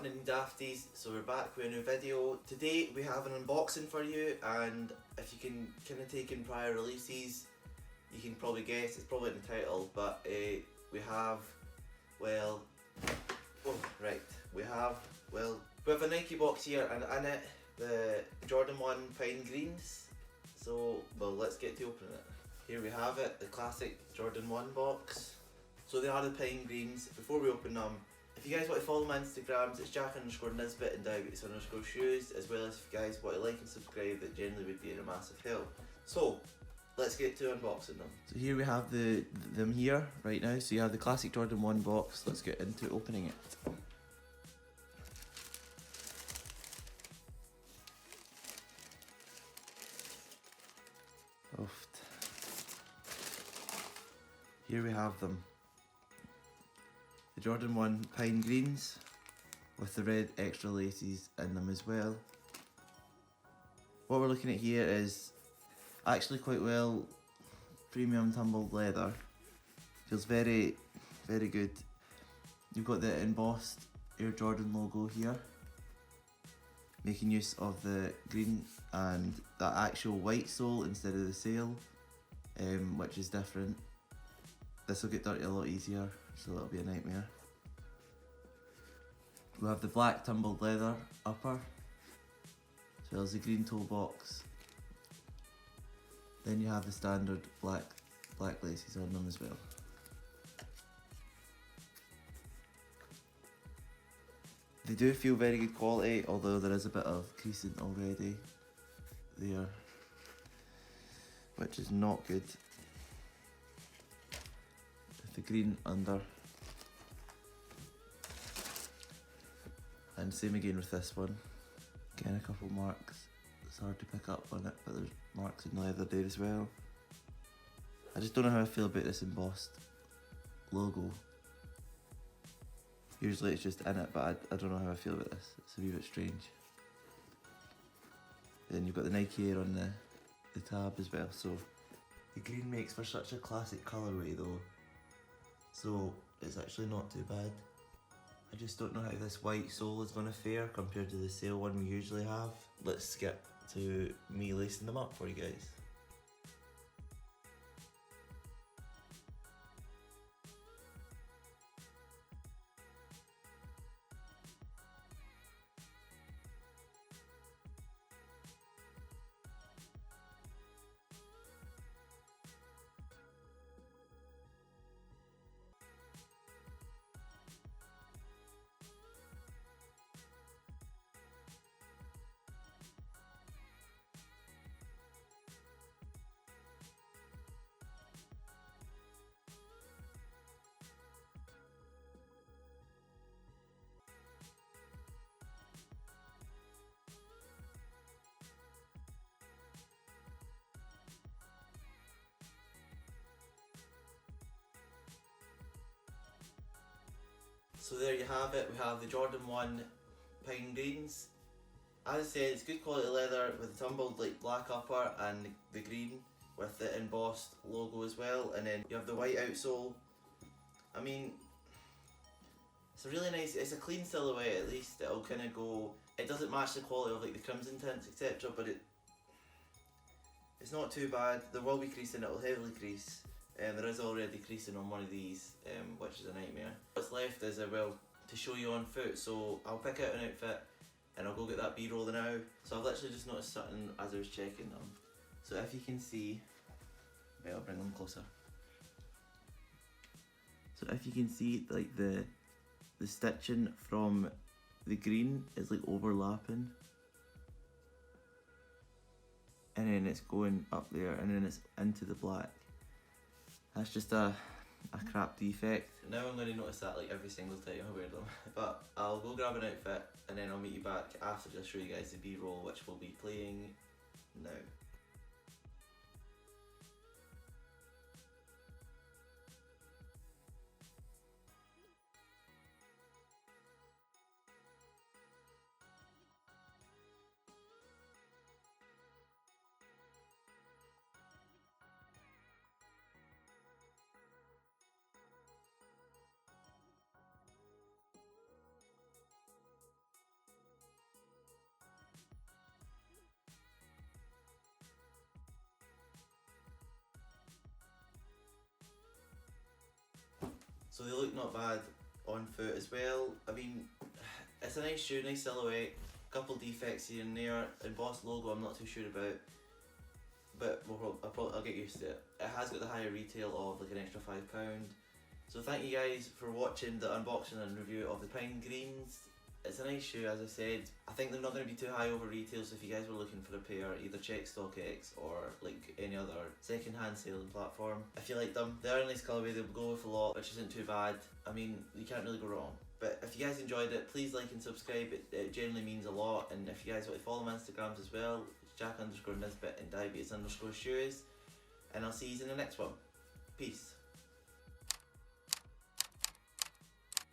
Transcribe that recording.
happening dafties? So we're back with a new video. Today we have an unboxing for you, and if you can kind of take in prior releases, you can probably guess, it's probably in the title, but we have, well, we have a Nike box here, and in it, the Jordan 1 Pine Greens. So, well, let's get to opening it. Here we have it, the classic Jordan 1 box. So they are the Pine Greens. Before we open them, if you guys want to follow my Instagrams, it's Jack_Nisbet and Diabetus_shoes, as well as if you guys want to like and subscribe, that generally would be a massive help. So, let's get to unboxing them. So here we have them here right now. So you have the classic Jordan 1 box. Let's get into opening it. Oofed. Here we have them. The Jordan 1 Pine Greens with the red extra laces in them as well. What we're looking at here is actually quite well premium tumbled leather. Feels very, very good. You've got the embossed Air Jordan logo here, making use of the green and that actual white sole instead of the sail, which is different. This will get dirty a lot easier, so that'll be a nightmare. We have the black tumbled leather upper, as well as the green toe box. Then you have the standard black laces on them as well. They do feel very good quality, although there is a bit of creasing already there, which is not good. With the green under. And same again with this one. Again, a couple marks. It's hard to pick up on it, but there's marks in the leather there as well. I just don't know how I feel about this embossed logo. Usually it's just in it, but I don't know how I feel about this. It's a wee bit strange. Then you've got the Nike Air on the tab as well. So the green makes for such a classic colourway though. So it's actually not too bad. I just don't know how this white sole is going to fare compared to the sail one we usually have. Let's skip to me lacing them up for you guys. So there you have it, we have the Jordan 1 Pine Greens. As I said, it's good quality leather with the tumbled like black upper and the green with the embossed logo as well, and then you have the white outsole. I mean, it's a really nice, it's a clean silhouette at least. It'll kind of go, it doesn't match the quality of like the crimson tints etc, but it's not too bad. There will be creasing, it'll heavily crease. There is already creasing on one of these, which is a nightmare. What's left is to show you on foot, so I'll pick out an outfit and I'll go get that B-roll now. So I've literally just noticed something as I was checking them. So if you can see, wait, I'll bring them closer. So if you can see, like the stitching from the green is like overlapping, and then it's going up there, and then it's into the black. That's just a crap defect. Now I'm going to notice that like every single time I wear them. But I'll go grab an outfit and then I'll meet you back after to show you guys the B-roll, which will be playing now. So they look not bad on foot as well. I mean, it's a nice shoe, nice silhouette, couple defects here and there. Embossed logo I'm not too sure about, but I'll get used to it. It has got the higher retail of like an extra £5. So thank you guys for watching the unboxing and review of the Pine Greens. It's a nice shoe, as I said. I think they're not going to be too high over retail, so if you guys were looking for a pair, either check StockX or like any other second-hand selling platform. If you like them, they are a nice colourway, they'll go with a lot, which isn't too bad. I mean, you can't really go wrong. But if you guys enjoyed it, please like and subscribe, it generally means a lot. And if you guys want to follow my Instagrams as well, it's Jack_Nisbet and Diabetus_shoes. And I'll see you in the next one. Peace.